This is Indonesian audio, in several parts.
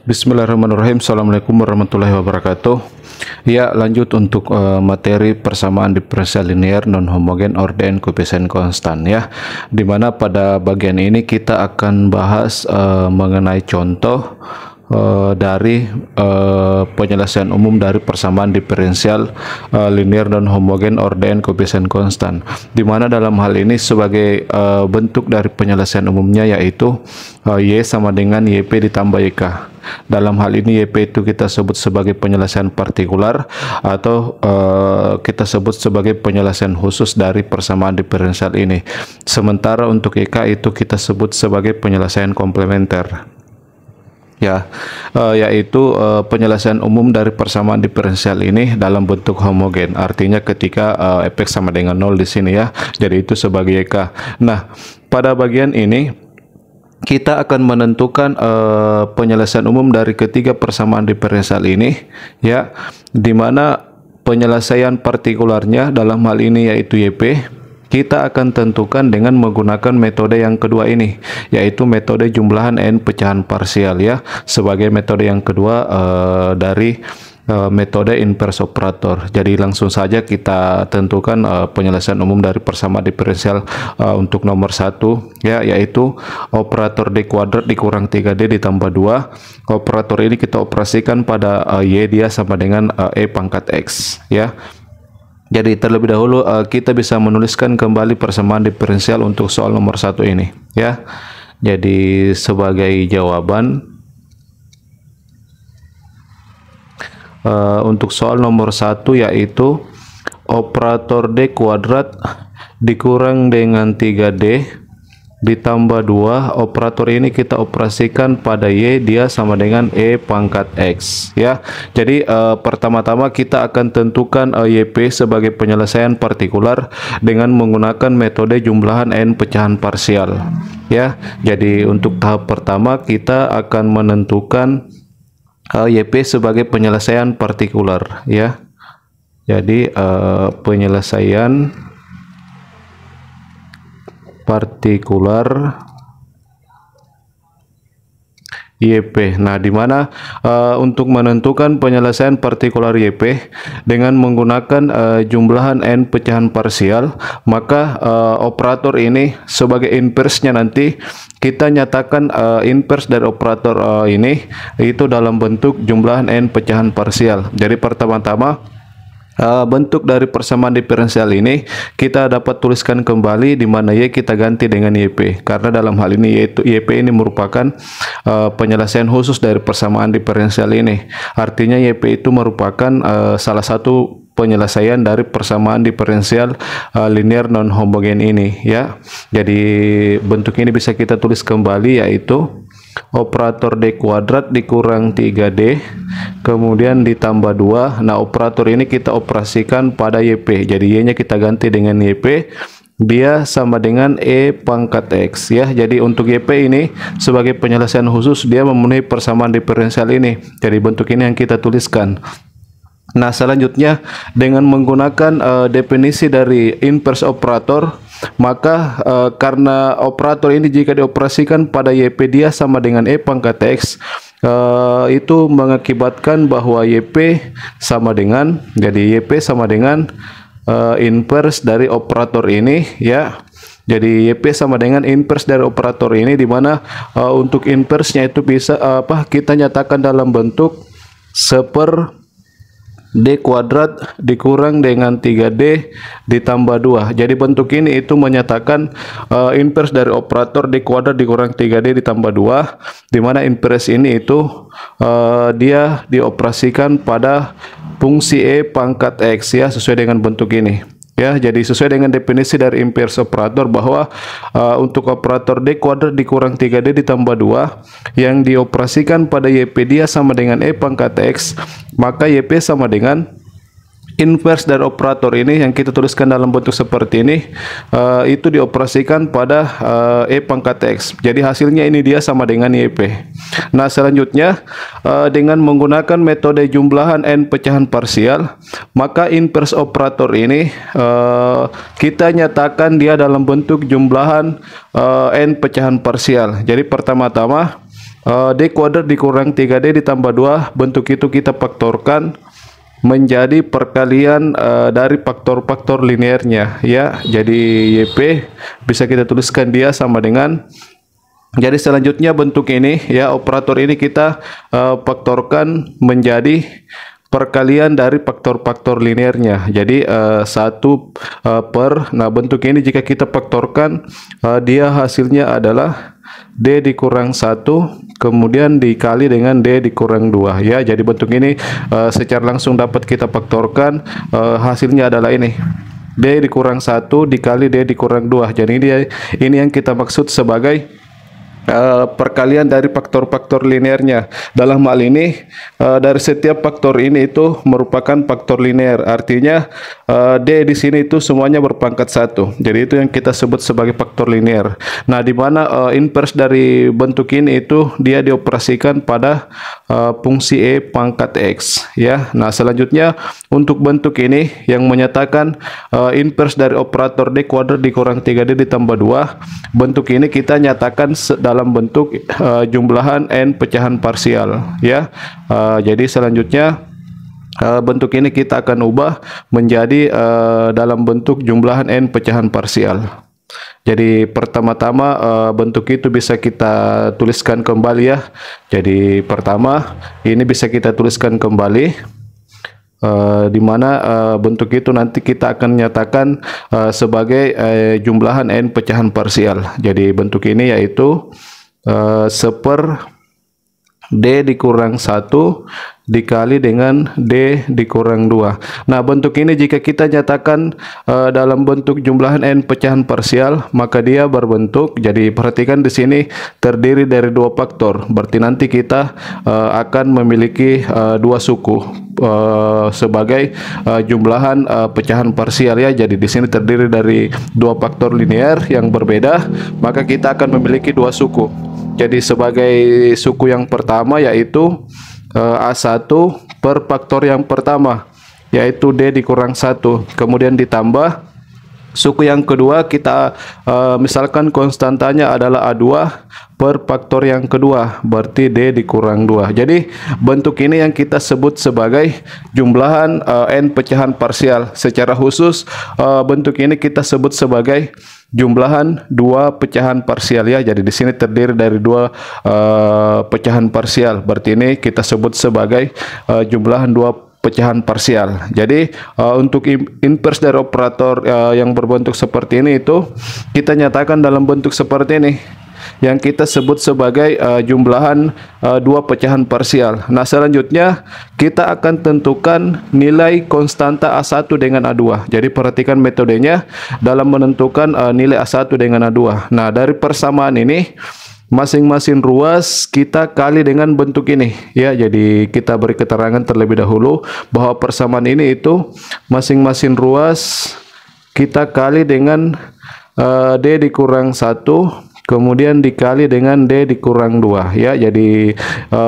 Bismillahirrahmanirrahim. Assalamualaikum warahmatullahi wabarakatuh. Ya, lanjut untuk materi persamaan diferensial linear non homogen ordern koefisien konstan ya. Dimana pada bagian ini kita akan bahas mengenai contoh dari penyelesaian umum dari persamaan diferensial linear non homogen ordern koefisien konstan. Dimana dalam hal ini sebagai bentuk dari penyelesaian umumnya yaitu y sama dengan yp ditambah yk. Dalam hal ini YP itu kita sebut sebagai penyelesaian partikular atau kita sebut sebagai penyelesaian khusus dari persamaan diferensial ini. Sementara untuk YK itu kita sebut sebagai penyelesaian komplementer. Ya, yaitu penyelesaian umum dari persamaan diferensial ini dalam bentuk homogen. Artinya ketika fx sama dengan 0 di sini ya. Jadi itu sebagai YK. Nah, pada bagian ini kita akan menentukan penyelesaian umum dari ketiga persamaan diferensial ini ya, dimana penyelesaian partikularnya dalam hal ini yaitu YP kita akan tentukan dengan menggunakan metode yang kedua ini, yaitu metode jumlahan n pecahan parsial ya, sebagai metode yang kedua dari metode inverse operator. Jadi langsung saja kita tentukan penyelesaian umum dari persamaan diferensial untuk nomor 1 ya, yaitu operator D kuadrat dikurang 3D ditambah 2. Operator ini kita operasikan pada y dia sama dengan e pangkat x ya. Jadi terlebih dahulu kita bisa menuliskan kembali persamaan diferensial untuk soal nomor 1 ini ya. Jadi sebagai jawaban untuk soal nomor 1 yaitu operator D kuadrat dikurang dengan 3D ditambah 2. Operator ini kita operasikan pada y dia sama dengan e pangkat x ya. Jadi pertama-tama kita akan tentukan YP sebagai penyelesaian partikular dengan menggunakan metode jumlahan n pecahan parsial ya. Jadi untuk tahap pertama kita akan menentukan YP sebagai penyelesaian partikular ya. Jadi penyelesaian partikular YP. Nah, dimana untuk menentukan penyelesaian partikular YP dengan menggunakan jumlahan n pecahan parsial, maka operator ini sebagai inverse-nya nanti kita nyatakan inverse dari operator ini itu dalam bentuk jumlahan n pecahan parsial. Jadi pertama-tama bentuk dari persamaan diferensial ini kita dapat tuliskan kembali di mana y kita ganti dengan yp, karena dalam hal ini yaitu yp ini merupakan penyelesaian khusus dari persamaan diferensial ini. Artinya yp itu merupakan salah satu penyelesaian dari persamaan diferensial linear non homogen ini ya. Jadi bentuk ini bisa kita tulis kembali yaitu operator D kuadrat dikurang 3D kemudian ditambah 2. Nah, operator ini kita operasikan pada YP. Jadi Y-nya kita ganti dengan YP. Dia sama dengan E pangkat X ya. Jadi untuk YP ini sebagai penyelesaian khusus dia memenuhi persamaan diferensial ini. Jadi bentuk ini yang kita tuliskan. Nah, selanjutnya dengan menggunakan definisi dari inverse operator, maka karena operator ini jika dioperasikan pada YP dia sama dengan E pangkat X, itu mengakibatkan bahwa YP sama dengan, jadi YP sama dengan inverse dari operator ini ya. Jadi YP sama dengan inverse dari operator ini, dimana untuk inverse-nya itu bisa kita nyatakan dalam bentuk seper D kuadrat dikurang dengan 3D ditambah 2. Jadi bentuk ini itu menyatakan inverse dari operator D kuadrat dikurang 3D ditambah 2, dimana inverse ini itu dia dioperasikan pada fungsi E pangkat X ya, sesuai dengan bentuk ini ya. Jadi sesuai dengan definisi dari inverse operator bahwa untuk operator D kuadrat dikurang 3D ditambah 2 yang dioperasikan pada YP dia sama dengan E pangkat X, maka YP sama dengan inverse dari operator ini yang kita tuliskan dalam bentuk seperti ini, itu dioperasikan pada E pangkat X. Jadi hasilnya ini dia sama dengan YP. Nah, selanjutnya dengan menggunakan metode jumlahan n pecahan parsial, maka inverse operator ini kita nyatakan dia dalam bentuk jumlahan n pecahan parsial. Jadi pertama-tama D kuadrat dikurang 3D ditambah 2, bentuk itu kita faktorkan menjadi perkalian dari faktor-faktor linearnya ya. Jadi YP bisa kita tuliskan dia sama dengan, jadi selanjutnya bentuk ini ya, operator ini kita faktorkan menjadi perkalian dari faktor-faktor linearnya. Jadi 1 per, nah bentuk ini jika kita faktorkan dia hasilnya adalah D dikurang 1 kemudian dikali dengan D dikurang 2 ya. Jadi bentuk ini secara langsung dapat kita faktorkan, hasilnya adalah ini, D dikurang 1 dikali D dikurang 2. Jadi ini yang kita maksud sebagai perkalian dari faktor-faktor linearnya. Dalam hal ini dari setiap faktor ini itu merupakan faktor linear, artinya D di sini itu semuanya berpangkat 1. Jadi itu yang kita sebut sebagai faktor linear. Nah, di mana inverse dari bentuk ini itu dia dioperasikan pada fungsi E pangkat X ya. Nah, selanjutnya untuk bentuk ini yang menyatakan inverse dari operator D kuadrat dikurang 3D ditambah 2, bentuk ini kita nyatakan dalam bentuk jumlahan n pecahan parsial ya. Jadi selanjutnya bentuk ini kita akan ubah menjadi dalam bentuk jumlahan n pecahan parsial. Jadi pertama-tama bentuk itu bisa kita tuliskan kembali ya. Jadi pertama ini bisa kita tuliskan kembali, di mana bentuk itu nanti kita akan nyatakan sebagai jumlahan n pecahan parsial. Jadi bentuk ini yaitu 1/D dikurang 1 dikali dengan D dikurang 2. Nah, bentuk ini jika kita nyatakan dalam bentuk jumlahan n pecahan parsial, maka dia berbentuk, jadi perhatikan di sini terdiri dari 2 faktor. Berarti nanti kita akan memiliki 2 suku sebagai jumlahan pecahan parsial ya. Jadi di sini terdiri dari 2 faktor linear yang berbeda, maka kita akan memiliki 2 suku. Jadi sebagai suku yang pertama yaitu A1 per faktor yang pertama yaitu D dikurang 1, kemudian ditambah suku yang kedua kita misalkan konstantanya adalah A2 per faktor yang kedua, berarti D dikurang 2. Jadi bentuk ini yang kita sebut sebagai jumlahan n pecahan parsial. Secara khusus bentuk ini kita sebut sebagai jumlahan 2 pecahan parsial ya. Jadi di sini terdiri dari 2 pecahan parsial. Berarti ini kita sebut sebagai jumlahan 2 pecahan parsial. Jadi untuk inverse dari operator yang berbentuk seperti ini itu kita nyatakan dalam bentuk seperti ini yang kita sebut sebagai jumlahan 2 pecahan parsial. Nah, selanjutnya kita akan tentukan nilai konstanta A1 dengan A2. Jadi perhatikan metodenya dalam menentukan nilai A1 dengan A2. Nah, dari persamaan ini masing-masing ruas kita kali dengan bentuk ini ya. Jadi kita beri keterangan terlebih dahulu bahwa persamaan ini itu masing-masing ruas kita kali dengan D dikurang 1 kemudian dikali dengan D dikurang 2 ya. Jadi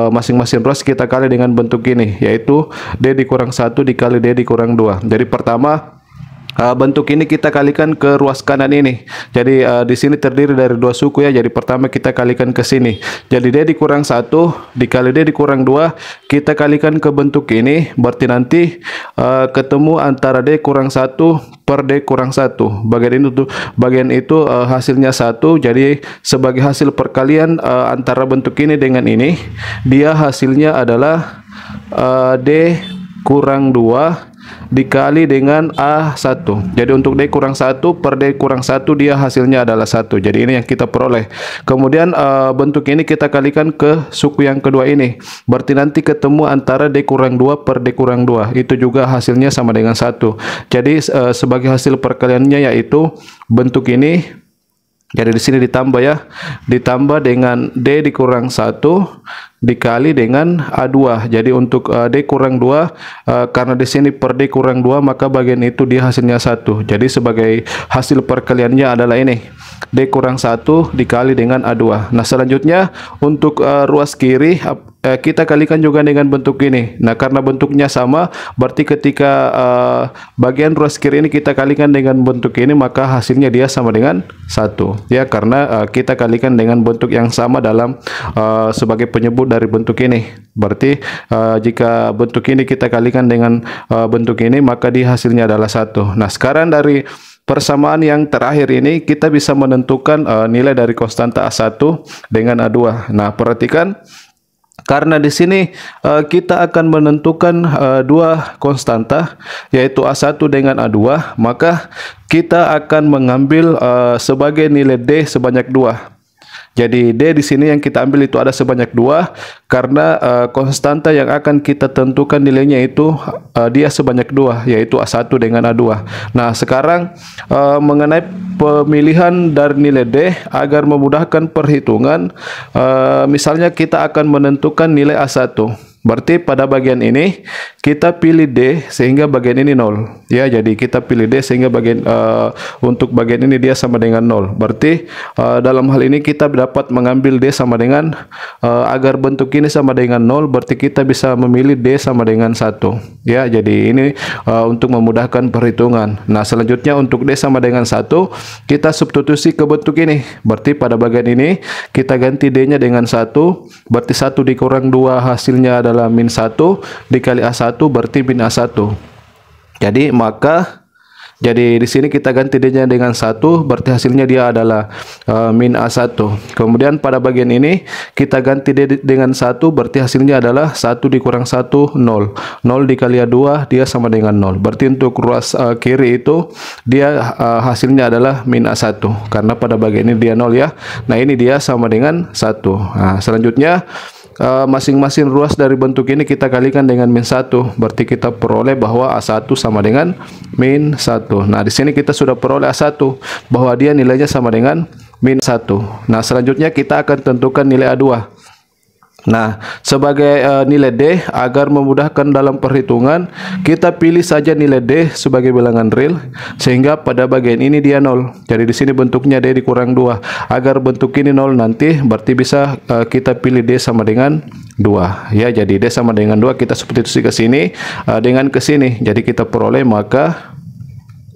masing-masing ruas kita kali dengan bentuk ini yaitu D dikurang 1 dikali D dikurang 2. Jadi pertama bentuk ini kita kalikan ke ruas kanan ini. Jadi di sini terdiri dari 2 suku ya. Jadi pertama kita kalikan ke sini. Jadi D dikurang 1 dikali D dikurang 2 kita kalikan ke bentuk ini. Berarti nanti ketemu antara D kurang 1 per D kurang 1. Bagian itu hasilnya 1. Jadi sebagai hasil perkalian antara bentuk ini dengan ini, dia hasilnya adalah D kurang 2 dikali dengan A1. Jadi untuk D kurang 1 per D kurang 1 dia hasilnya adalah 1. Jadi ini yang kita peroleh. Kemudian bentuk ini kita kalikan ke suku yang kedua ini. Berarti nanti ketemu antara D kurang 2 per D kurang 2. Itu juga hasilnya sama dengan 1. Jadi sebagai hasil perkaliannya yaitu bentuk ini. Jadi di sini ditambah ya. Ditambah dengan D dikurang 1 dikali dengan A2. Jadi untuk D kurang 2 karena di sini per D kurang 2 maka bagian itu dia hasilnya 1. Jadi sebagai hasil perkaliannya adalah ini. D kurang 1 dikali dengan A2. Nah, selanjutnya untuk ruas kiri kita kalikan juga dengan bentuk ini. Nah, karena bentuknya sama, berarti ketika bagian ruas kiri ini kita kalikan dengan bentuk ini, maka hasilnya dia sama dengan 1. Ya, karena kita kalikan dengan bentuk yang sama dalam sebagai penyebut dari bentuk ini. Berarti jika bentuk ini kita kalikan dengan bentuk ini, maka di hasilnya adalah 1. Nah, sekarang dari persamaan yang terakhir ini kita bisa menentukan nilai dari konstanta A1 dengan A2. Nah, perhatikan, karena di sini kita akan menentukan dua konstanta, yaitu A1 dengan A2, maka kita akan mengambil sebagai nilai D sebanyak 2. Jadi D di sini yang kita ambil itu ada sebanyak 2, karena konstanta yang akan kita tentukan nilainya itu dia sebanyak 2, yaitu A1 dengan A2. Nah, sekarang mengenai pemilihan dari nilai D agar memudahkan perhitungan, misalnya kita akan menentukan nilai A1. Berarti pada bagian ini kita pilih D sehingga bagian ini 0. Ya, jadi kita pilih D sehingga bagian untuk bagian ini dia sama dengan 0. Berarti dalam hal ini kita dapat mengambil D sama dengan agar bentuk ini sama dengan 0, berarti kita bisa memilih D sama dengan 1. Ya, jadi ini untuk memudahkan perhitungan. Nah, selanjutnya untuk D sama dengan 1 kita substitusi ke bentuk ini. Berarti pada bagian ini kita ganti D-nya dengan 1, berarti 1 dikurang 2 hasilnya adalah min 1 dikali A1, berarti min A1. Jadi di sini kita ganti D-nya dengan 1, berarti hasilnya dia adalah min A1. Kemudian pada bagian ini kita ganti D dengan 1, berarti hasilnya adalah 1 dikurang 1, 0. 0 dikali A2 dia sama dengan 0. Berarti untuk ruas kiri itu dia hasilnya adalah min A1, karena pada bagian ini dia 0 ya. Nah, ini dia sama dengan 1. Nah, selanjutnya masing-masing ruas dari bentuk ini kita kalikan dengan min 1, berarti kita peroleh bahwa A1 sama dengan min 1. Nah, di sini kita sudah peroleh A1 bahwa dia nilainya sama dengan min 1. Nah, selanjutnya kita akan tentukan nilai A2. Nah, sebagai nilai D agar memudahkan dalam perhitungan, kita pilih saja nilai D sebagai bilangan real sehingga pada bagian ini dia 0. Jadi di sini bentuknya D dikurang 2. Agar bentuk ini 0 nanti, berarti bisa kita pilih D sama dengan 2. Ya, jadi D sama dengan 2 kita substitusi ke sini dengan ke sini. Jadi kita peroleh, maka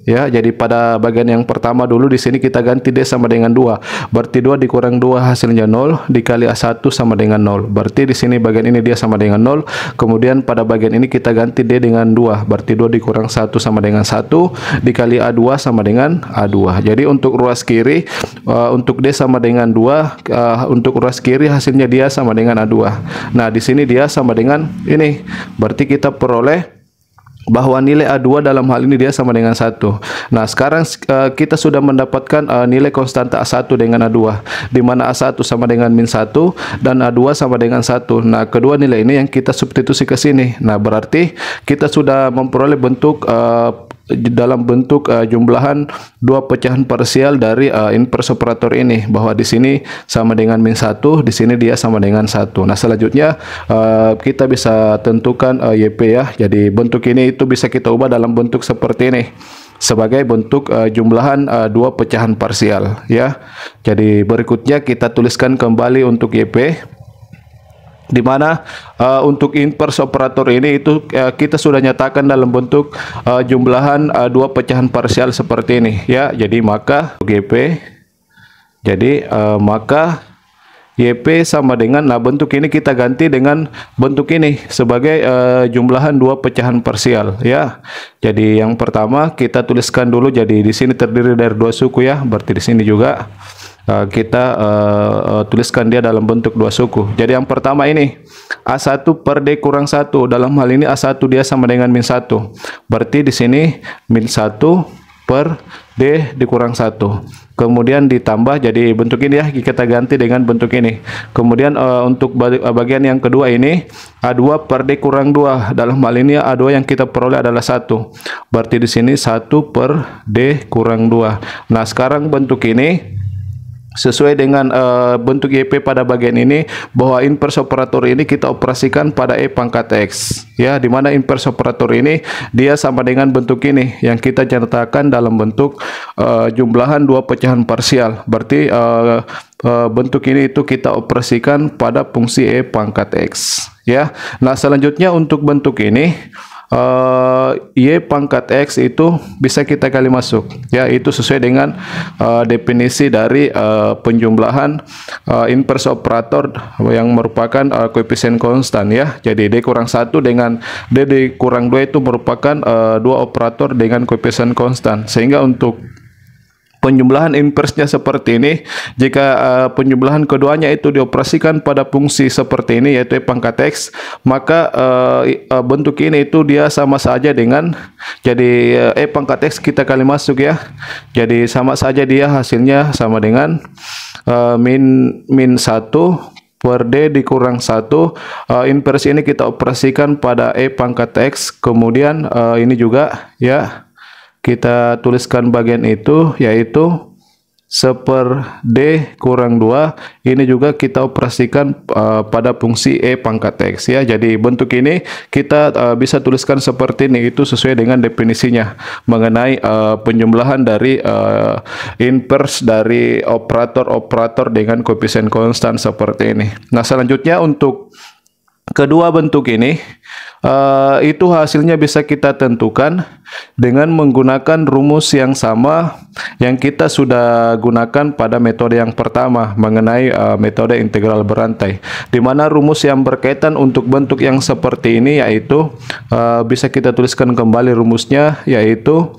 ya, jadi pada bagian yang pertama dulu di sini kita ganti D sama dengan 2. Berarti 2 dikurang 2 hasilnya 0 dikali A1 sama dengan 0. Berarti di sini bagian ini dia sama dengan 0. Kemudian pada bagian ini kita ganti D dengan 2. Berarti 2 dikurang 1 sama dengan 1 dikali A2 sama dengan A2. Jadi untuk ruas kiri untuk D sama dengan 2, untuk ruas kiri hasilnya dia sama dengan A2. Nah, di sini dia sama dengan ini. Berarti kita peroleh bahwa nilai A2 dalam hal ini dia sama dengan 1. Nah, sekarang kita sudah mendapatkan nilai konstanta A1 dengan A2, di mana A1 sama dengan min 1 dan A2 sama dengan 1. Nah, kedua nilai ini yang kita substitusi ke sini. Nah, berarti kita sudah memperoleh bentuk dalam bentuk jumlahan dua pecahan parsial dari inverse operator ini, bahwa di sini sama dengan min 1, di sini dia sama dengan 1. Nah, selanjutnya kita bisa tentukan YP ya. Jadi bentuk ini itu bisa kita ubah dalam bentuk seperti ini sebagai bentuk jumlahan dua pecahan parsial ya. Jadi berikutnya kita tuliskan kembali untuk YP, di mana untuk inverse operator ini itu kita sudah nyatakan dalam bentuk jumlahan dua pecahan parsial seperti ini ya. Jadi maka YP, jadi maka YP sama dengan, nah bentuk ini kita ganti dengan bentuk ini sebagai jumlahan dua pecahan parsial ya. Jadi yang pertama kita tuliskan dulu, jadi di sini terdiri dari dua suku ya, berarti di sini juga kita tuliskan dia dalam bentuk dua suku. Jadi yang pertama ini A1 per D kurang 1. Dalam hal ini A1 dia sama dengan min 1. Berarti di sini min 1 per D dikurang 1. Kemudian ditambah, jadi bentuk ini ya kita ganti dengan bentuk ini. Kemudian untuk bagian yang kedua ini A2 per D kurang 2. Dalam hal ini A2 yang kita peroleh adalah 1. Berarti di sini 1 per D kurang 2. Nah, sekarang bentuk ini sesuai dengan bentuk YP pada bagian ini, bahwa inverse operator ini kita operasikan pada E pangkat X, ya, di mana inverse operator ini dia sama dengan bentuk ini yang kita nyatakan dalam bentuk jumlahan dua pecahan parsial. Berarti bentuk ini itu kita operasikan pada fungsi E pangkat X, ya. Nah, selanjutnya untuk bentuk ini Y pangkat X itu bisa kita kali masuk, ya, itu sesuai dengan definisi dari penjumlahan inverse operator yang merupakan koefisien konstan, ya. Jadi D kurang 1 dengan D kurang 2 itu merupakan dua operator dengan koefisien konstan, sehingga untuk penjumlahan inversnya seperti ini, jika penjumlahan keduanya itu dioperasikan pada fungsi seperti ini, yaitu E pangkat X, maka bentuk ini itu dia sama saja dengan, jadi E pangkat X kita kali masuk, ya. Jadi sama saja dia hasilnya sama dengan min 1 per D dikurang 1. Inverse ini kita operasikan pada E pangkat X, kemudian ini juga, ya, kita tuliskan bagian itu, yaitu 1 D kurang 2. Ini juga kita operasikan pada fungsi E pangkat X, ya. Jadi bentuk ini kita bisa tuliskan seperti ini, itu sesuai dengan definisinya mengenai penjumlahan dari inverse dari operator-operator dengan koefisien konstan seperti ini. Nah, selanjutnya untuk kedua bentuk ini, itu hasilnya bisa kita tentukan dengan menggunakan rumus yang sama yang kita sudah gunakan pada metode yang pertama mengenai metode integral berantai, di mana rumus yang berkaitan untuk bentuk yang seperti ini yaitu bisa kita tuliskan kembali rumusnya, yaitu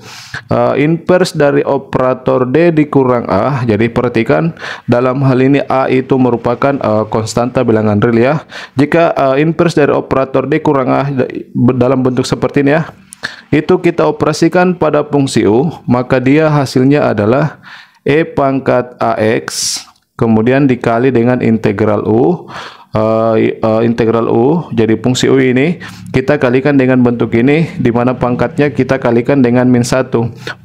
inverse dari operator D dikurang A. Jadi perhatikan, dalam hal ini A itu merupakan konstanta bilangan real, ya. Jika inverse dari operator D kurang A dalam bentuk seperti ini, ya, itu kita operasikan pada fungsi U, maka dia hasilnya adalah E pangkat AX kemudian dikali dengan integral U. Integral U, jadi fungsi U ini kita kalikan dengan bentuk ini, di mana pangkatnya kita kalikan dengan min 1,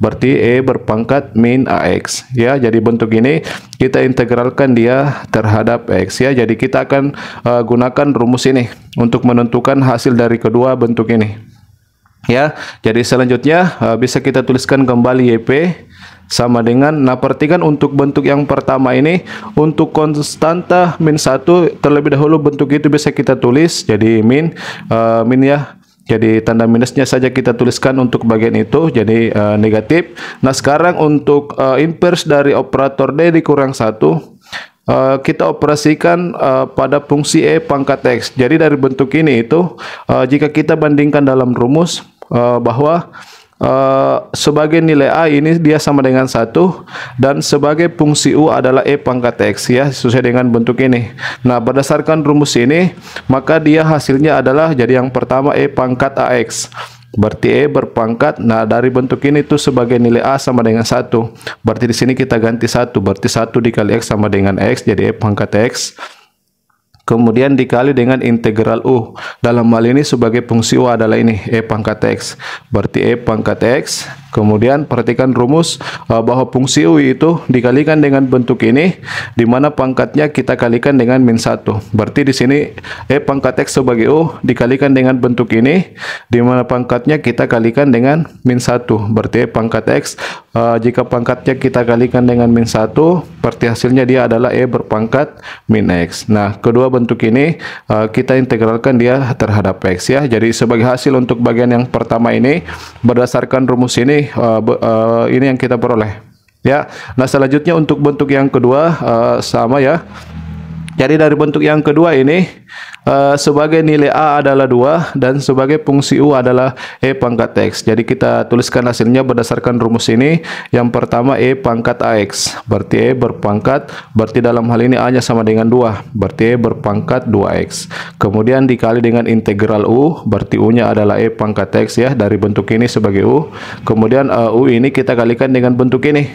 berarti E berpangkat min AX, ya. Jadi bentuk ini kita integralkan dia terhadap X, ya. Jadi kita akan gunakan rumus ini untuk menentukan hasil dari kedua bentuk ini, ya. Jadi selanjutnya bisa kita tuliskan kembali YP sama dengan, nah, perhatikan untuk bentuk yang pertama ini, untuk konstanta min 1 terlebih dahulu bentuk itu bisa kita tulis jadi min, ya. Jadi tanda minusnya saja kita tuliskan untuk bagian itu, jadi negatif. Nah, sekarang untuk inverse dari operator D dikurang 1, kita operasikan pada fungsi E pangkat X. Jadi dari bentuk ini itu jika kita bandingkan dalam rumus bahwa sebagai nilai A ini dia sama dengan 1 dan sebagai fungsi U adalah E pangkat X, ya, sesuai dengan bentuk ini. Nah, berdasarkan rumus ini maka dia hasilnya adalah, jadi yang pertama E pangkat AX, berarti E berpangkat, nah, dari bentuk ini tuh sebagai nilai A sama dengan 1, berarti di sini kita ganti 1, berarti 1 dikali X sama dengan X, jadi E pangkat X. Kemudian dikali dengan integral U. Dalam hal ini sebagai fungsi U adalah ini, E pangkat X. Berarti E pangkat X. Kemudian perhatikan rumus bahwa fungsi U itu dikalikan dengan bentuk ini, di mana pangkatnya kita kalikan dengan min 1. Berarti di sini E pangkat X sebagai U dikalikan dengan bentuk ini, di mana pangkatnya kita kalikan dengan min 1. Berarti E pangkat X, jika pangkatnya kita kalikan dengan min 1, berarti hasilnya dia adalah E berpangkat min X. Nah, kedua bentuk ini kita integralkan dia terhadap X, ya. Jadi sebagai hasil untuk bagian yang pertama ini, berdasarkan rumus ini, ini yang kita peroleh, ya. Nah, selanjutnya untuk bentuk yang kedua sama, ya. Jadi dari bentuk yang kedua ini sebagai nilai A adalah 2 dan sebagai fungsi U adalah E pangkat X. Jadi kita tuliskan hasilnya berdasarkan rumus ini. Yang pertama E pangkat AX, berarti E berpangkat, berarti dalam hal ini A nya sama dengan 2, berarti E berpangkat 2X. Kemudian dikali dengan integral U, berarti U nya adalah E pangkat X, ya, dari bentuk ini sebagai U. Kemudian U ini kita kalikan dengan bentuk ini,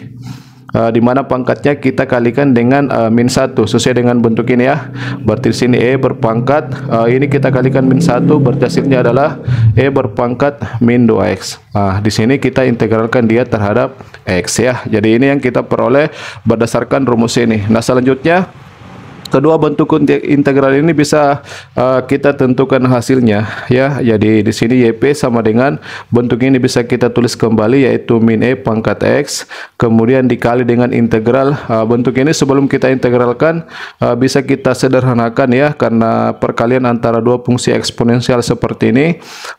di mana pangkatnya kita kalikan dengan min 1 sesuai dengan bentuk ini ya. Berarti di sini E berpangkat ini kita kalikan min 1, berarti hasilnya adalah E berpangkat min 2x. Nah, di sini kita integralkan dia terhadap x ya. Jadi ini yang kita peroleh berdasarkan rumus ini. Nah, selanjutnya kedua bentuk integral ini bisa kita tentukan hasilnya ya. Jadi di sini YP sama dengan bentuk ini bisa kita tulis kembali, yaitu min E pangkat X kemudian dikali dengan integral. Bentuk ini sebelum kita integralkan bisa kita sederhanakan ya, karena perkalian antara dua fungsi eksponensial seperti ini.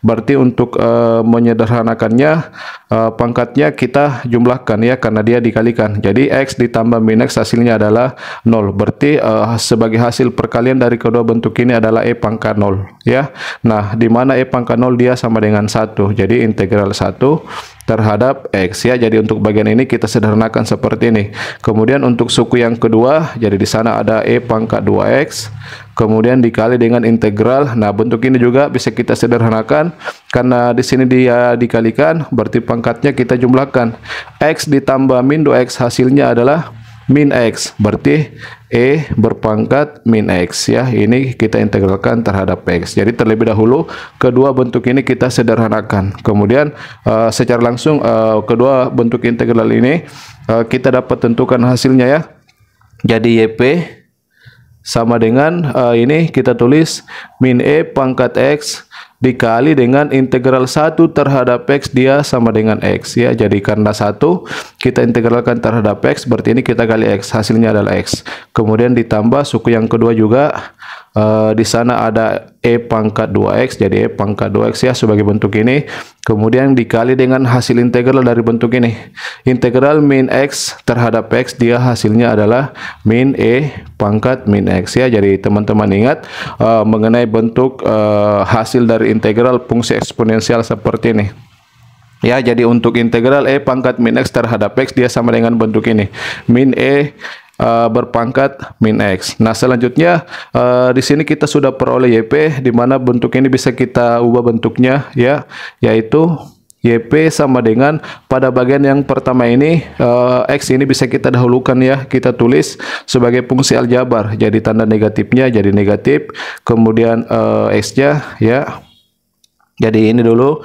Berarti untuk menyederhanakannya pangkatnya kita jumlahkan ya, karena dia dikalikan. Jadi X ditambah min X hasilnya adalah 0. Berarti sebagai hasil perkalian dari kedua bentuk ini adalah E pangkat 0 ya. Nah, di mana E pangkat 0 dia sama dengan 1. Jadi integral 1 terhadap X ya. Jadi untuk bagian ini kita sederhanakan seperti ini. Kemudian untuk suku yang kedua, jadi di sana ada E pangkat 2X kemudian dikali dengan integral. Nah, bentuk ini juga bisa kita sederhanakan karena di sini dia dikalikan, berarti pangkatnya kita jumlahkan. X ditambah min 2X hasilnya adalah min X, berarti E berpangkat min X ya. Ini kita integralkan terhadap X. Jadi terlebih dahulu kedua bentuk ini kita sederhanakan. Kemudian secara langsung kedua bentuk integral ini kita dapat tentukan hasilnya ya. Jadi YP sama dengan ini kita tulis min E pangkat X dikali dengan integral 1 terhadap X, dia sama dengan X ya. Jadi karena 1 kita integralkan terhadap X, berarti ini kita kali X, hasilnya adalah X. Kemudian ditambah suku yang kedua juga di sana ada E pangkat 2X, jadi E pangkat 2X ya sebagai bentuk ini. Kemudian dikali dengan hasil integral dari bentuk ini. Integral min X terhadap X, dia hasilnya adalah min E pangkat min X ya. Jadi teman-teman ingat mengenai bentuk hasil dari integral fungsi eksponensial seperti ini. Ya, jadi untuk integral E pangkat min X terhadap X, dia sama dengan bentuk ini. Min E berpangkat min X. Nah, selanjutnya di sini kita sudah peroleh YP, di mana bentuk ini bisa kita ubah bentuknya ya, yaitu YP sama dengan pada bagian yang pertama ini X ini bisa kita dahulukan ya, kita tulis sebagai fungsi aljabar. Jadi tanda negatifnya jadi negatif, kemudian X-nya ya. Jadi ini dulu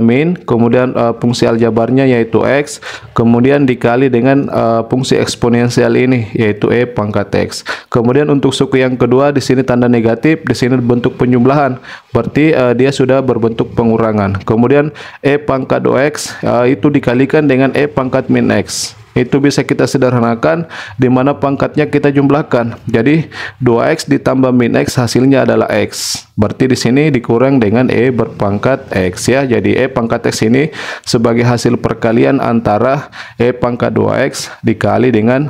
min, kemudian fungsi aljabarnya yaitu X, kemudian dikali dengan fungsi eksponensial ini yaitu E pangkat X. Kemudian untuk suku yang kedua di sini tanda negatif, di sini bentuk penjumlahan, berarti dia sudah berbentuk pengurangan. Kemudian E pangkat 2X itu dikalikan dengan E pangkat min X. Itu bisa kita sederhanakan, di mana pangkatnya kita jumlahkan. Jadi 2X ditambah min X hasilnya adalah X. Berarti di sini dikurang dengan E berpangkat X ya. Jadi E pangkat X ini sebagai hasil perkalian antara E pangkat 2X dikali dengan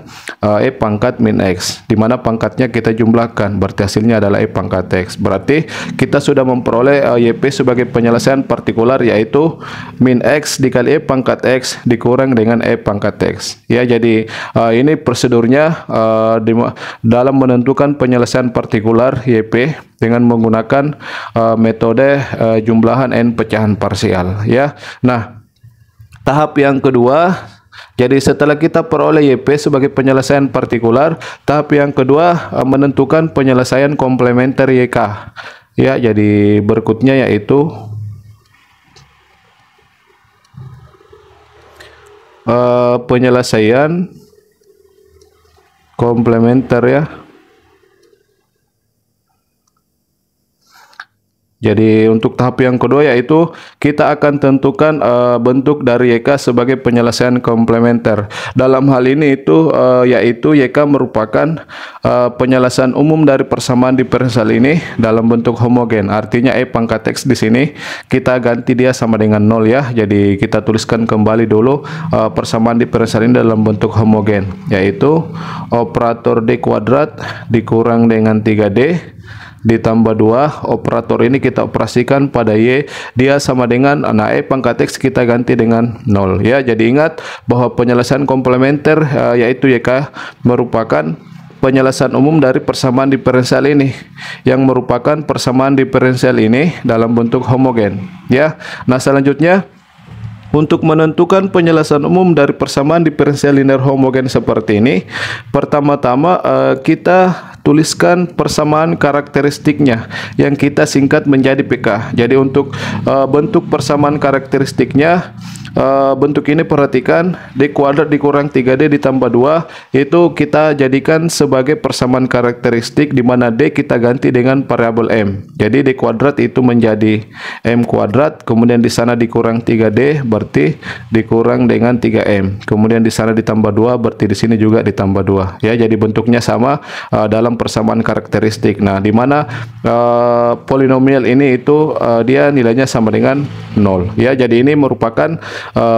E pangkat min X, di mana pangkatnya kita jumlahkan. Berarti hasilnya adalah E pangkat X. Berarti kita sudah memperoleh YP sebagai penyelesaian partikular, yaitu min X dikali E pangkat X dikurang dengan E pangkat X. Ya, jadi ini prosedurnya dalam menentukan penyelesaian partikular YP dengan menggunakan metode jumlahan n pecahan parsial ya. Nah, tahap yang kedua, jadi setelah kita peroleh YP sebagai penyelesaian partikular, tahap yang kedua menentukan penyelesaian komplementer YK ya. Jadi berikutnya yaitu penyelesaian komplementer ya. Jadi untuk tahap yang kedua yaitu kita akan tentukan bentuk dari YK sebagai penyelesaian komplementer. Dalam hal ini itu yaitu YK merupakan penyelesaian umum dari persamaan diferensial ini dalam bentuk homogen. Artinya E pangkat X di sini kita ganti dia sama dengan 0 ya. Jadi kita tuliskan kembali dulu persamaan diferensial ini dalam bentuk homogen, yaitu operator D kuadrat dikurang dengan 3D ditambah 2, operator ini kita operasikan pada Y, dia sama dengan E pangkat X kita ganti dengan 0 ya. Jadi ingat bahwa penyelesaian komplementer yaitu YK merupakan penyelesaian umum dari persamaan diferensial ini, yang merupakan persamaan diferensial ini dalam bentuk homogen ya. Nah, selanjutnya Untuk menentukan penyelesaian umum dari persamaan diferensial linear homogen seperti ini, pertama-tama kita tuliskan persamaan karakteristiknya yang kita singkat menjadi PK. Jadi untuk bentuk persamaan karakteristiknya, bentuk ini perhatikan, D kuadrat dikurang 3D ditambah 2 itu kita jadikan sebagai persamaan karakteristik, di mana D kita ganti dengan variabel M. Jadi D kuadrat itu menjadi M kuadrat, kemudian di sana dikurang 3D berarti dikurang dengan 3M. Kemudian di sana ditambah 2 berarti di sini juga ditambah 2. Ya, jadi bentuknya sama dalam persamaan karakteristik. Nah, di mana polinomial ini itu dia nilainya sama dengan 0. Ya, jadi ini merupakan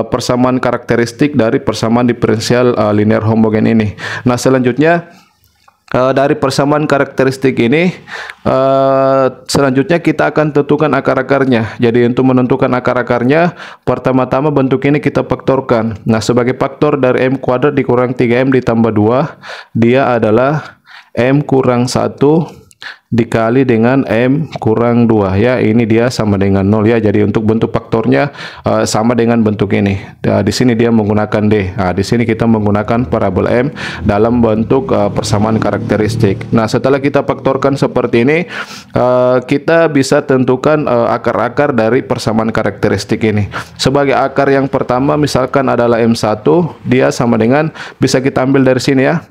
persamaan karakteristik dari persamaan diferensial linear homogen ini. Nah, selanjutnya dari persamaan karakteristik ini selanjutnya kita akan tentukan akar-akarnya. Jadi untuk menentukan akar-akarnya, pertama-tama bentuk ini kita faktorkan. Nah, sebagai faktor dari M kuadrat dikurang 3M ditambah 2, dia adalah M kurang 1 dikali dengan M kurang 2. Ya, ini dia sama dengan 0 ya. Jadi untuk bentuk faktornya sama dengan bentuk ini. Di sini dia menggunakan D. Nah, di sini kita menggunakan parabol M dalam bentuk persamaan karakteristik. Nah, setelah kita faktorkan seperti ini, kita bisa tentukan akar-akar dari persamaan karakteristik ini. Sebagai akar yang pertama misalkan adalah M1, dia sama dengan, bisa kita ambil dari sini ya.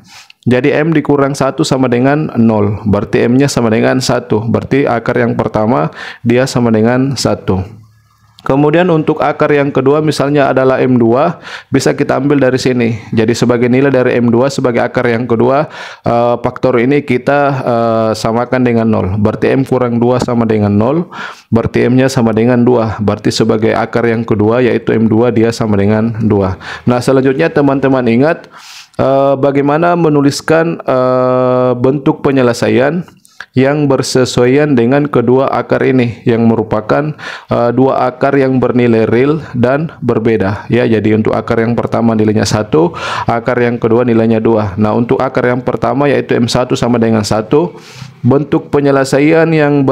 Jadi M dikurang 1 sama dengan 0, berarti M-nya sama dengan 1, berarti akar yang pertama dia sama dengan 1. Kemudian untuk akar yang kedua misalnya adalah M2, bisa kita ambil dari sini. Jadi sebagai nilai dari M2 sebagai akar yang kedua, faktor ini kita samakan dengan 0. Berarti M kurang 2 sama dengan 0, berarti M-nya sama dengan 2. Berarti sebagai akar yang kedua yaitu M2 dia sama dengan 2. Nah, selanjutnya teman-teman ingat bagaimana menuliskan bentuk penyelesaian yang bersesuaian dengan kedua akar ini, yang merupakan dua akar yang bernilai real dan berbeda ya. Jadi untuk akar yang pertama nilainya 1, akar yang kedua nilainya 2. Nah, untuk akar yang pertama yaitu M1 sama dengan 1, bentuk penyelesaian yang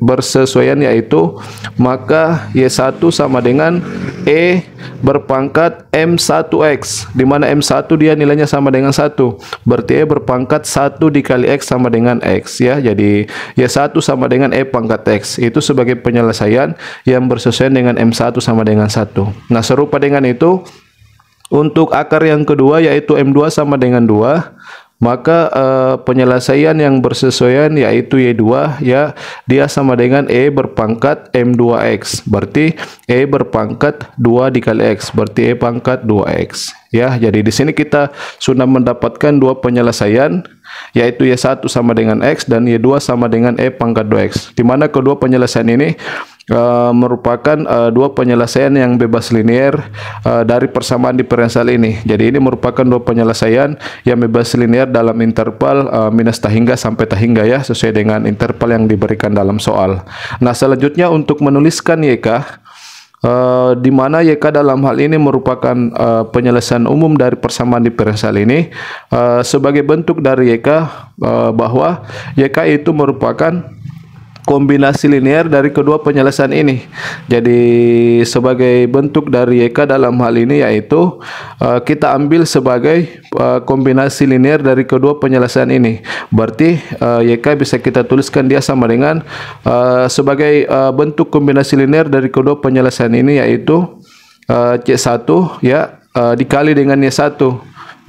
bersesuaian yaitu maka Y1 sama dengan E berpangkat M1X, di mana M1 dia nilainya sama dengan 1, berarti E berpangkat 1 dikali X sama dengan X ya. Jadi Y1 sama dengan E pangkat X, itu sebagai penyelesaian yang bersesuaian dengan M1 sama dengan 1. Nah, serupa dengan itu untuk akar yang kedua yaitu M2 sama dengan 2, maka penyelesaian yang bersesuaian yaitu Y2 ya, dia sama dengan E berpangkat M2X, berarti E berpangkat 2 dikali X, berarti E pangkat 2X ya. Jadi di sini kita sudah mendapatkan dua penyelesaian yaitu Y1 sama dengan X dan Y2 sama dengan E pangkat 2X, di mana kedua penyelesaian ini merupakan dua penyelesaian yang bebas linear dari persamaan diferensial ini. Jadi ini merupakan dua penyelesaian yang bebas linear dalam interval minus tahingga sampai tahingga ya, sesuai dengan interval yang diberikan dalam soal. Nah, selanjutnya untuk menuliskan YK, di mana YK dalam hal ini merupakan penyelesaian umum dari persamaan diferensial ini, sebagai bentuk dari YK bahwa YK itu merupakan kombinasi linear dari kedua penyelesaian ini. Jadi sebagai bentuk dari YK dalam hal ini yaitu kita ambil sebagai kombinasi linear dari kedua penyelesaian ini. Berarti YK bisa kita tuliskan dia sama dengan sebagai bentuk kombinasi linear dari kedua penyelesaian ini yaitu C1 ya dikali dengan Y1,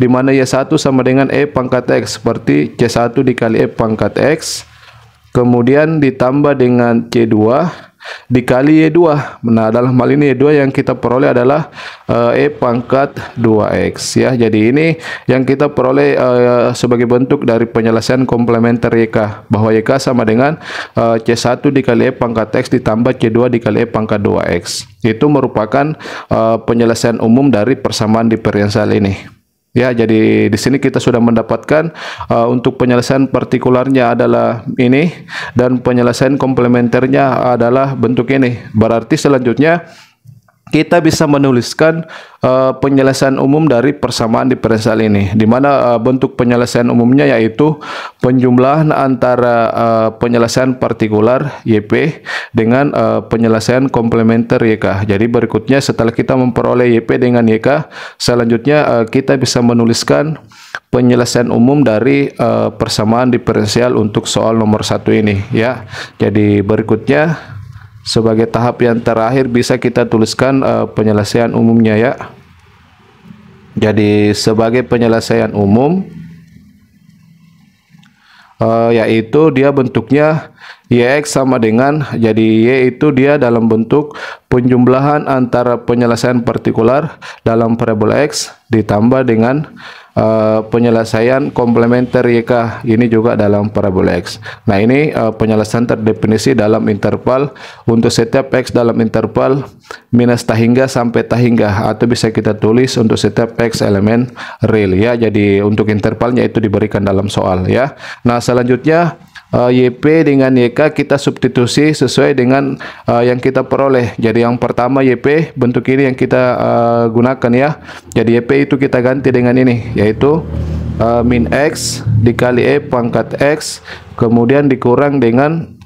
di mana Y1 sama dengan E pangkat X, berarti C1 dikali E pangkat X, kemudian ditambah dengan C2 dikali Y2. Nah, dalam hal ini Y2 yang kita peroleh adalah E pangkat 2X ya. Jadi ini yang kita peroleh sebagai bentuk dari penyelesaian komplementer YK, bahwa YK sama dengan C1 dikali E pangkat X ditambah C2 dikali E pangkat 2X. Itu merupakan penyelesaian umum dari persamaan diferensial ini. Ya, jadi di sini kita sudah mendapatkan untuk penyelesaian partikularnya adalah ini dan penyelesaian komplementernya adalah bentuk ini. Berarti selanjutnya kita bisa menuliskan penyelesaian umum dari persamaan diferensial ini, di mana bentuk penyelesaian umumnya yaitu penjumlahan antara penyelesaian partikular YP dengan penyelesaian komplementer YK. Jadi berikutnya setelah kita memperoleh YP dengan YK, selanjutnya kita bisa menuliskan penyelesaian umum dari persamaan diferensial untuk soal nomor 1 ini ya. Jadi berikutnya sebagai tahap yang terakhir bisa kita tuliskan penyelesaian umumnya ya. Jadi sebagai penyelesaian umum yaitu dia bentuknya YX sama dengan, jadi Y itu dia dalam bentuk penjumlahan antara penyelesaian partikular dalam parabola X ditambah dengan penyelesaian komplementer YK ini juga dalam parabola X. Nah ini penyelesaian terdefinisi dalam interval untuk setiap X dalam interval minus tahingga sampai tahingga, atau bisa kita tulis untuk setiap X elemen real ya. Jadi untuk intervalnya itu diberikan dalam soal ya. Nah selanjutnya YP dengan YK kita substitusi sesuai dengan yang kita peroleh. Jadi yang pertama YP bentuk ini yang kita gunakan ya. Jadi YP itu kita ganti dengan ini, yaitu min X dikali E pangkat X kemudian dikurang dengan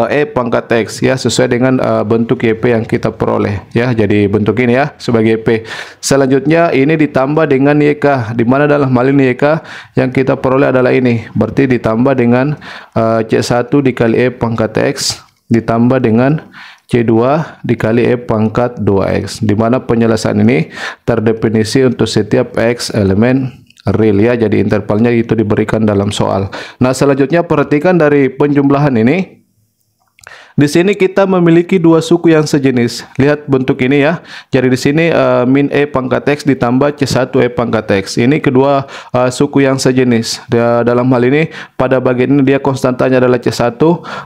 E pangkat X ya, sesuai dengan bentuk YP yang kita peroleh ya. Jadi bentuk ini ya sebagai YP. Selanjutnya ini ditambah dengan YK, di mana dalam hal ini YK yang kita peroleh adalah ini, berarti ditambah dengan C1 dikali E pangkat X ditambah dengan C2 dikali E pangkat 2X, di mana penyelesaian ini terdefinisi untuk setiap X elemen real ya. Jadi intervalnya itu diberikan dalam soal. Nah selanjutnya perhatikan dari penjumlahan ini. Di sini kita memiliki dua suku yang sejenis. Lihat bentuk ini ya. Jadi di sini min E pangkat X ditambah C1 E pangkat X. Ini kedua suku yang sejenis. Dalam hal ini pada bagian ini dia konstantanya adalah C1,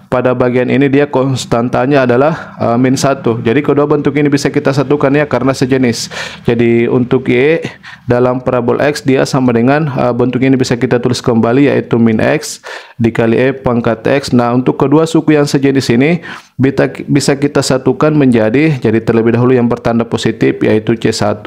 pada bagian ini dia konstantanya adalah min 1. Jadi kedua bentuk ini bisa kita satukan ya karena sejenis. Jadi untuk Y dalam parabola X dia sama dengan bentuk ini bisa kita tulis kembali, yaitu min X dikali E pangkat X. Nah untuk kedua suku yang sejenis ini bisa kita satukan menjadi, jadi terlebih dahulu yang bertanda positif yaitu C1.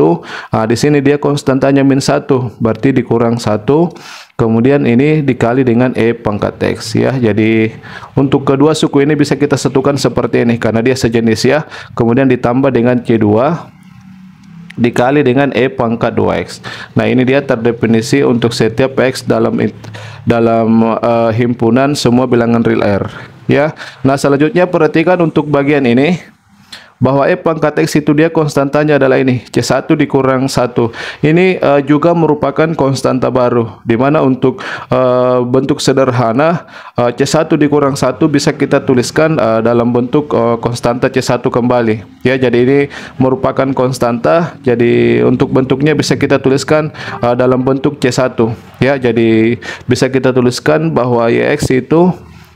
Nah, di sini dia konstantanya min 1, berarti dikurang 1, kemudian ini dikali dengan E pangkat X ya. Jadi untuk kedua suku ini bisa kita satukan seperti ini karena dia sejenis ya. Kemudian ditambah dengan C2 dikali dengan E pangkat 2X. Nah ini dia terdefinisi untuk setiap X dalam himpunan semua bilangan real R ya. Nah selanjutnya perhatikan untuk bagian ini, bahwa E pangkat X itu dia konstantanya adalah ini C1 dikurang 1. Ini juga merupakan konstanta baru, dimana untuk bentuk sederhana C1 dikurang 1 bisa kita tuliskan dalam bentuk konstanta C1 kembali ya. Jadi ini merupakan konstanta, jadi untuk bentuknya bisa kita tuliskan dalam bentuk C1 ya. Jadi bisa kita tuliskan bahwa YX itu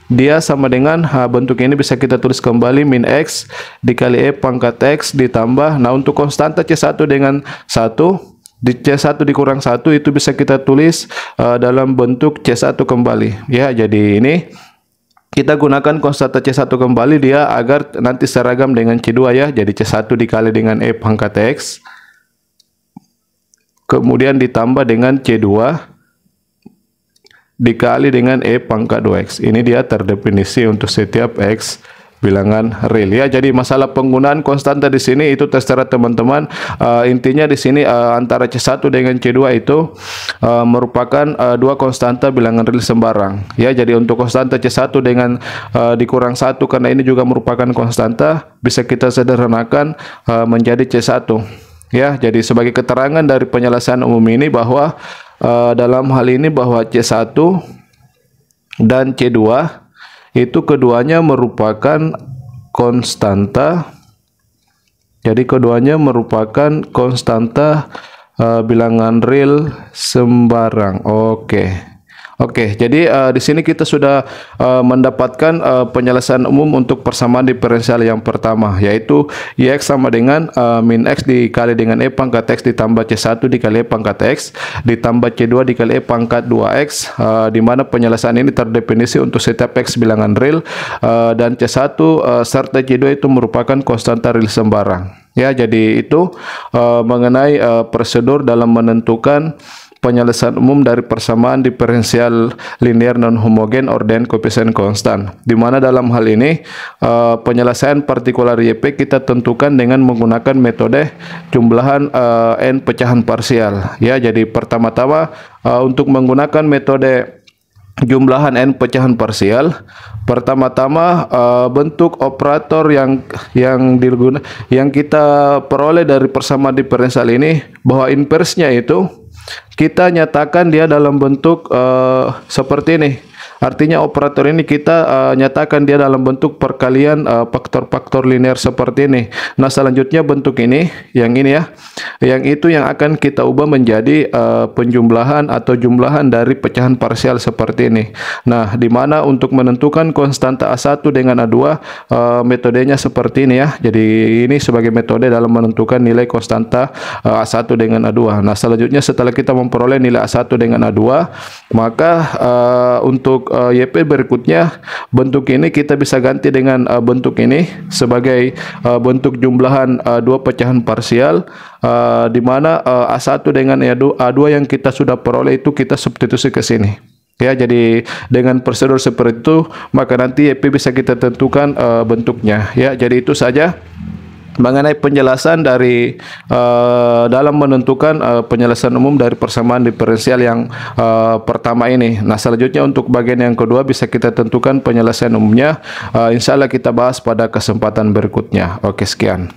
dia sama dengan bentuk ini bisa kita tulis kembali min X dikali E pangkat X ditambah, nah untuk konstanta C1 dengan 1 di C1 dikurang 1 itu bisa kita tulis dalam bentuk C1 kembali ya. Jadi ini kita gunakan konstanta C1 kembali dia agar nanti seragam dengan C2 ya. Jadi C1 dikali dengan E pangkat X kemudian ditambah dengan C2 dikali dengan E pangkat 2X. Ini dia terdefinisi untuk setiap X bilangan real ya. Jadi masalah penggunaan konstanta di sini itu terserah teman-teman. Intinya di sini antara C1 dengan C2 itu merupakan dua konstanta bilangan real sembarang ya. Jadi untuk konstanta C1 dengan dikurang 1 karena ini juga merupakan konstanta, bisa kita sederhanakan menjadi C1 ya. Jadi sebagai keterangan dari penyelesaian umum ini bahwa dalam hal ini bahwa C1 dan C2 itu keduanya merupakan konstanta. Jadi keduanya merupakan konstanta bilangan real sembarang. Oke, jadi di sini kita sudah mendapatkan penyelesaian umum untuk persamaan diferensial yang pertama, yaitu YX sama dengan min X dikali dengan E pangkat X ditambah C1 dikali E pangkat X ditambah C2 dikali E pangkat 2X, di mana penyelesaian ini terdefinisi untuk setiap X bilangan real dan C1 serta C2 itu merupakan konstanta real sembarang Ya, jadi itu mengenai prosedur dalam menentukan penyelesaian umum dari persamaan diferensial linear non homogen ordinate koefisien konstan, di mana dalam hal ini penyelesaian partikular YP kita tentukan dengan menggunakan metode jumlahan n pecahan parsial. Ya, jadi pertama-tama untuk menggunakan metode jumlahan n pecahan parsial, pertama-tama bentuk operator yang kita peroleh dari persamaan diferensial ini, bahwa inversnya itu kita nyatakan dia dalam bentuk seperti ini. Artinya operator ini kita nyatakan dia dalam bentuk perkalian faktor-faktor linear seperti ini. Nah, selanjutnya bentuk ini, yang ini ya, yang itu yang akan kita ubah menjadi penjumlahan atau jumlahan dari pecahan parsial seperti ini. Nah, di mana untuk menentukan konstanta A1 dengan A2 metodenya seperti ini ya. Jadi ini sebagai metode dalam menentukan nilai konstanta A1 dengan A2. Nah, selanjutnya setelah kita memperoleh nilai A1 dengan A2, maka untuk YP berikutnya, bentuk ini kita bisa ganti dengan bentuk ini sebagai bentuk jumlahan dua pecahan parsial, di mana A1 dengan A2 yang kita sudah peroleh itu kita substitusi ke sini. Ya, jadi dengan prosedur seperti itu, maka nanti YP bisa kita tentukan bentuknya. Ya, jadi itu saja mengenai penjelasan dari dalam menentukan penyelesaian umum dari persamaan diferensial yang pertama ini. Nah, selanjutnya untuk bagian yang kedua bisa kita tentukan penyelesaian umumnya. Insya Allah kita bahas pada kesempatan berikutnya. Oke, sekian.